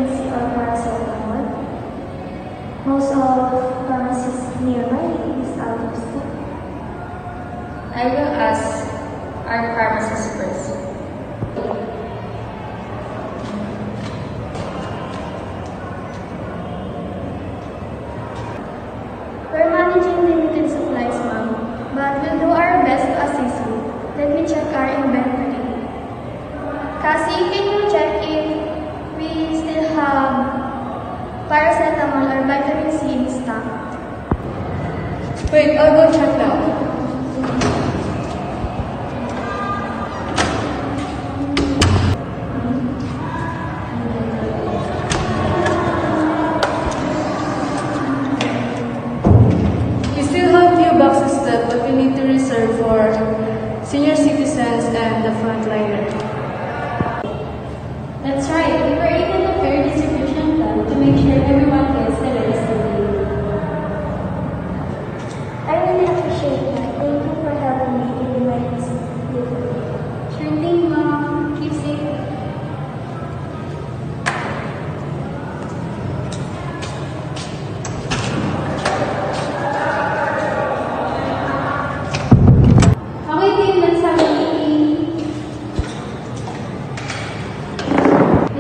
vitamin C or paracetamol. Most of pharmacies nearby is out of stock. I will ask our pharmacist first. We're managing limited supplies, ma'am, but we'll do our best to assist you. Let me check our inventory. Cassie, can you check if we still have paracetamol or vitamin C in stock? Wait, I'll go check now. We still have few boxes left, but we need to reserve for senior citizens and the frontliner. That's right. We created a fair distribution plan to make sure everyone gets the latest deal. I really appreciate that. Thank you for helping me in my delivery. Sure thing, Mom. Keep safe. Okay, team, let's have a meeting.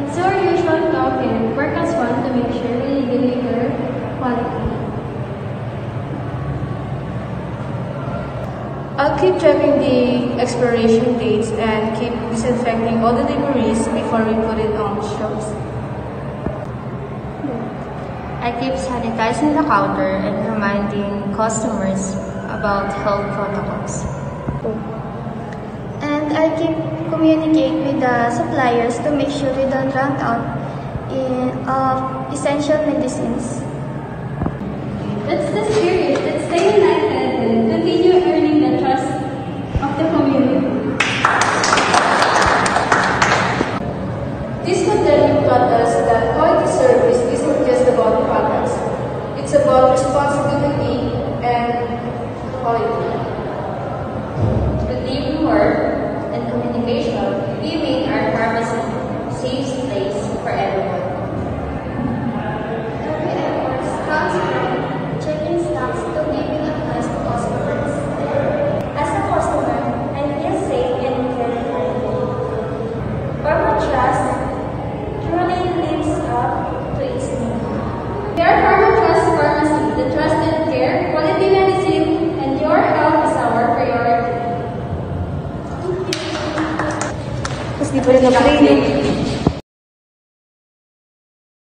It's our usual talk and work as one to make sure we deliver quality. I'll keep checking the expiration dates and keep disinfecting all the deliveries before we put it on shelves. I keep sanitizing the counter and reminding customers about health protocols. And I keep communicate with the suppliers to make sure we don't run out of essential medicines. That's the spirit. Let's stay united and continue earning the trust of the community. This pandemic taught us that quality service isn't just about products. It's about responsibility and quality. To teamwork and communication, we make our pharmacy a safe place for everyone. Every effort comes from checking stocks to giving advice to customers. As a customer, I feel safe and cared for. Pharma Trust truly lives up to its name. We are Pharma Trust Pharmacy, the trusted care, quality medicine, and your health is our priority. Tapos di pa rin na-play.